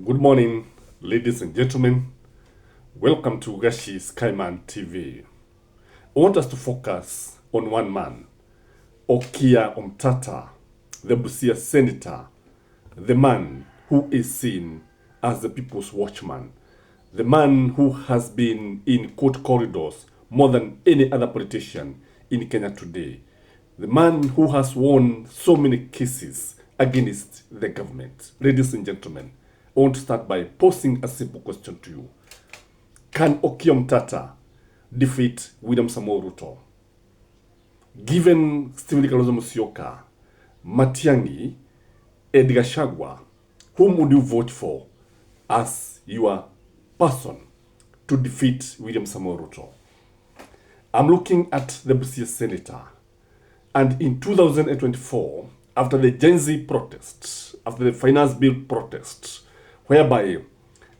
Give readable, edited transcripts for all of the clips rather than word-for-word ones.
Good morning, ladies and gentlemen. Welcome to Gashi Skyman TV. I want us to focus on one man, Okiya Omtatah, the Busia senator, the man who is seen as the people's watchman, the man who has been in court corridors more than any other politician in Kenya today, the man who has won so many cases against the government. Ladies and gentlemen, I want to start by posing a simple question to you. Can Okiya Omtatah defeat William Samoei Ruto? Given Stephen Kalonzo Musyoka, Matiang'i, and Gachagua, whom would you vote for as your person to defeat William Samoei Ruto? I'm looking at the Busia senator, and in 2024, after the Gen Z protests, after the finance bill protests, whereby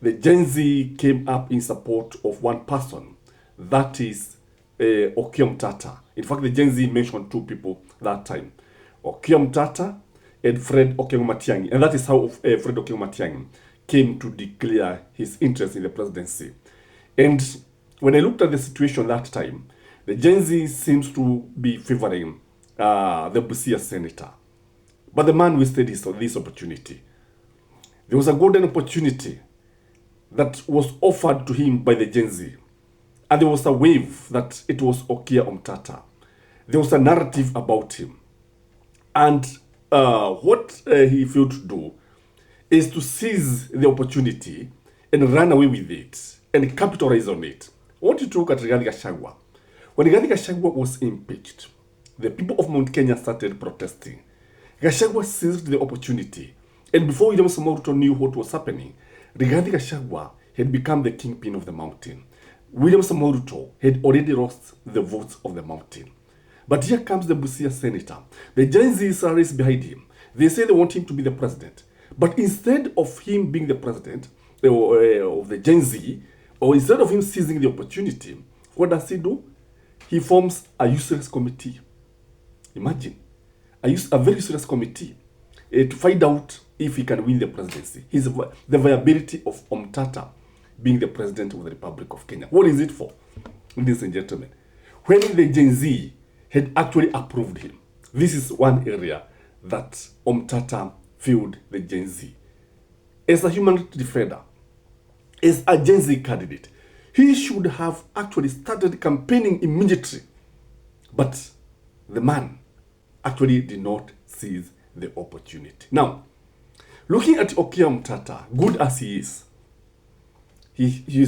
the Gen Z came up in support of one person, that is Okiya Omtatah. In fact, the Gen Z mentioned two people that time, Okiya Omtatah and Fred Matiang'i, and that is how Fred Matiang'i came to declare his interest in the presidency. And when I looked at the situation that time, the Gen Z seems to be favoring the Busia senator. But the man wasted this opportunity. There was a golden opportunity that was offered to him by the Gen Z. And there was a wave that it was Okiya Omtatah. There was a narrative about him. And what he failed to do is to seize the opportunity and run away with it and capitalize on it. I want you to look at Rigathi Gachagua. When Rigathi Gachagua was impeached, the people of Mount Kenya started protesting. Gachagua seized the opportunity. And before William Samoei Ruto knew what was happening, Rigathi Gachagua had become the kingpin of the mountain. William Samoei Ruto had already lost the votes of the mountain. But here comes the Busia senator. The Gen Z are raised behind him. They say they want him to be the president. But instead of him being the president of the Gen Z, or instead of him seizing the opportunity, what does he do? He forms a useless committee. Imagine, a very useless committee to find out if he can win the presidency. The viability of Omtatah being the president of the Republic of Kenya. What is it for, ladies and gentlemen? When the Gen Z had actually approved him, this is one area that Omtatah failed the Gen Z. As a human rights defender, as a Gen Z candidate, he should have actually started campaigning immediately. But the man actually did not seize the opportunity. Now, looking at Okiya Omtatah, good as he is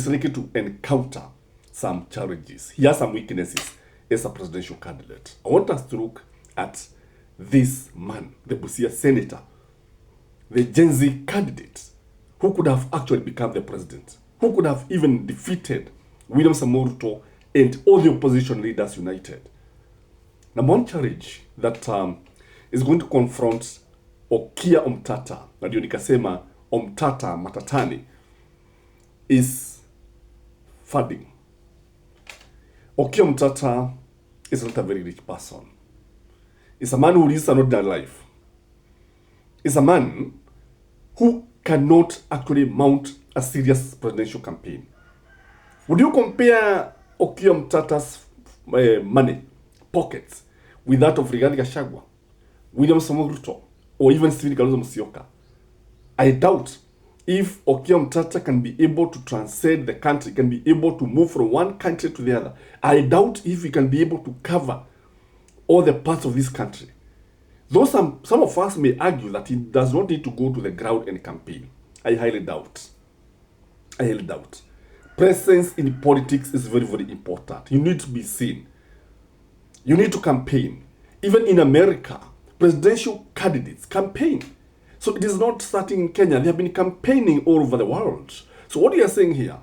likely to encounter some challenges. He has some weaknesses as a presidential candidate. I want us to look at this man, the Busia senator, the Gen Z candidate, who could have actually become the president, who could have even defeated William Samoei Ruto and all the opposition leaders united. Number one challenge that is going to confront Okiya Omtatah, na ndio nikasema Omtatah matatani, is funding. Okiya Omtatah is not a very rich person. He's a man who lives an ordinary life. He's a man who cannot actually mount a serious presidential campaign. Would you compare Okiya Omtatah's money, pockets, with that of Rigathi Gachagua, William Samoei Ruto, or even Stephen Kalonzo Musyoka? I doubt if Okiya Omtatah can be able to transcend the country, can be able to move from one country to the other. I doubt if he can be able to cover all the parts of this country. Though some of us may argue that he does not need to go to the ground and campaign. I highly doubt. Presence in politics is very, very important. You need to be seen. You need to campaign. Even in America, presidential candidates campaign. So it is not starting in Kenya. They have been campaigning all over the world. So what you are saying here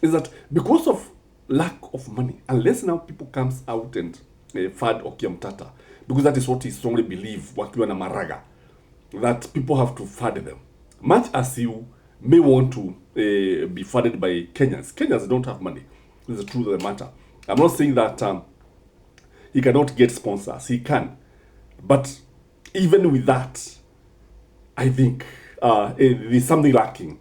is that because of lack of money, unless now people comes out and fund Okiya Omtatah, because that is what he strongly believes, wakiwa na maraga, that people have to fund them. Much as you may want to be funded by Kenyans. Kenyans don't have money. This is the truth of the matter. I'm not saying that he cannot get sponsors. He can. But even with that, I think there's something lacking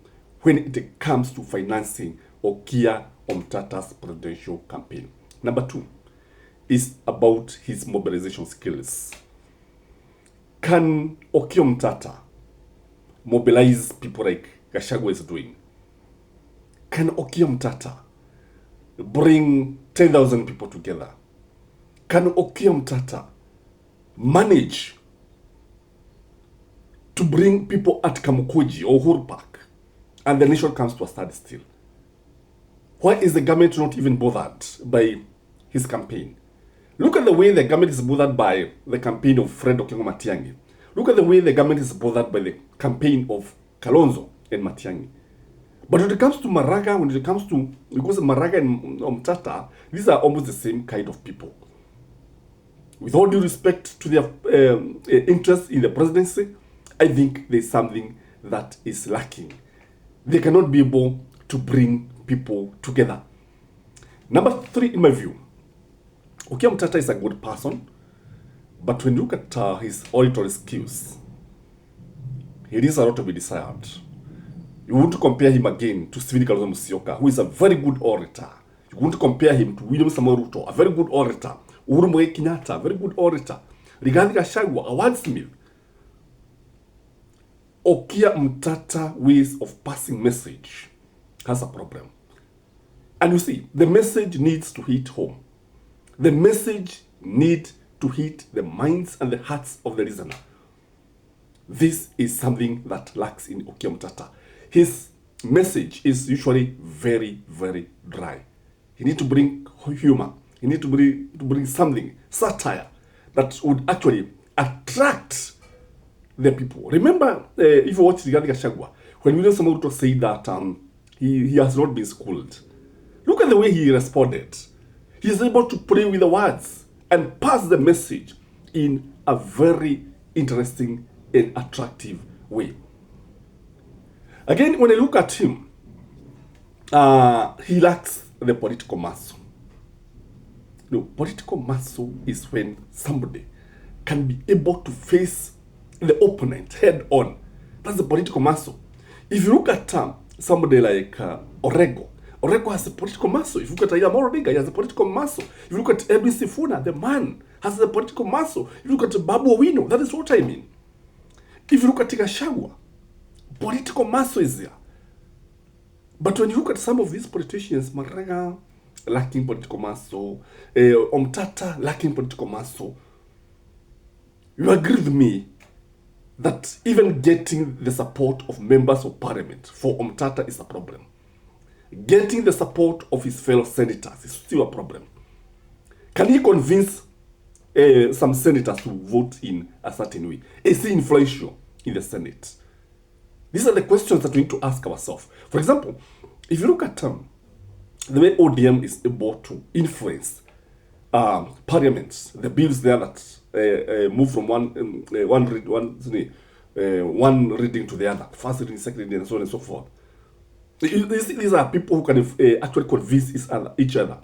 when it comes to financing Okiya Omtatah's presidential campaign. Number 2 is about his mobilization skills. Can Okiya Omtatah mobilize people like Gachagua is doing? Can Okiya Omtatah bring 10,000 people together? Can Okiya Omtatah manage to bring people at Kamukuji or Uhuru Park and the nation comes to a standstill? Why is the government not even bothered by his campaign? Look at the way the government is bothered by the campaign of Fred Okengo Matiang'i. Look at the way the government is bothered by the campaign of Kalonzo and Matiang'i. But when it comes to Maraga, because Maraga and Omtatah, these are almost the same kind of people. With all due respect to their interest in the presidency, I think there's something that is lacking. They cannot be able to bring people together. Number 3, in my view, Okiya Omtatah is a good person, but when you look at his oratory skills, he leaves a lot to be desired. You want to compare him again to Stephen Kalonzo Musyoka, who is a very good orator. You want to compare him to William Samoei Ruto, a very good orator. Uhuru Muigai Kenyatta, a very good orator. Rigathi Gachagua, a wordsmith. Okiya Omtatah ways of passing message has a problem. And you see, the message needs to hit home. The message needs to hit the minds and the hearts of the listener. This is something that lacks in Okiya Omtatah. His message is usually very, very dry. He needs to bring humor. He needs to bring something, satire, that would actually attract the people. Remember, if you watch Rigathi Gachagua, when William Samoei Ruto said that he has not been schooled, look at the way he responded. He is able to play with the words and pass the message in a very interesting and attractive way. Again, when I look at him, he lacks the political muscle. No, political muscle is when somebody can be able to face the opponent head on. That's the political muscle. If you look at somebody like Orego has a political muscle. If you look at Raila Odinga, he has a political muscle. If you look at Edwin Sifuna, the man has a political muscle. If you look at Babu Owino, that is what I mean. If you look at Gachagua, political muscle is there. But when you look at some of these politicians, Maraga lacking political muscle, Omtatah lacking political muscle, you agree with me that even getting the support of members of parliament for Omtatah is a problem. Getting the support of his fellow senators is still a problem. Can he convince some senators to vote in a certain way? Is he influential in the Senate? These are the questions that we need to ask ourselves. For example, if you look at the way ODM is able to influence parliaments, the bills there that move from one reading to the other, first reading, second reading, and so on and so forth. These are people who can actually convince each other.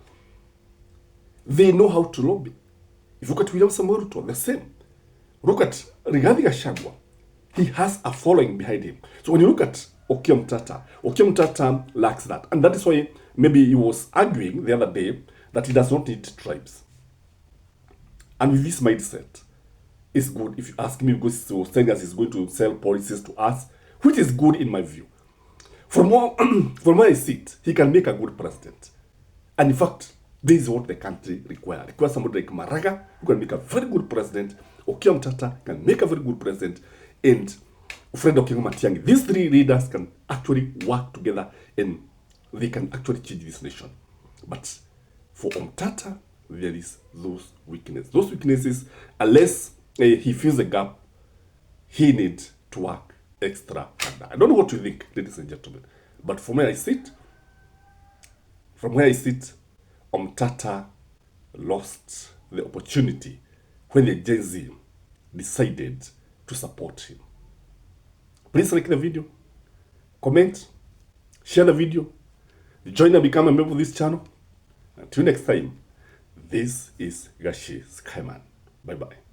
They know how to lobby. If you look at William Samoei Ruto, the same. Look at Rigathi Gachagua. He has a following behind him. So when you look at Okiya Omtatah lacks that. And that is why maybe he was arguing the other day that he does not need tribes. And with this mindset, it's good if you ask me, because he was telling us he's going to sell policies to us, which is good in my view. From where I sit, he can make a good president. And in fact, this is what the country requires. It requires somebody like Maraga who can make a very good president. Okiya Omtatah can make a very good president. And Fred Okengo Matiang'i. These three leaders can actually work together and they can actually change this nation. But for Omtatah, there is those weaknesses. Those weaknesses, unless he fills the gap, he needs to work extra harder. I don't know what you think, ladies and gentlemen. But from where I sit, Omtatah lost the opportunity when the Gen Z decided to support him. Please like the video, comment, share the video, join and become a member of this channel. Until next time, this is Gashi Skyman. Bye-bye.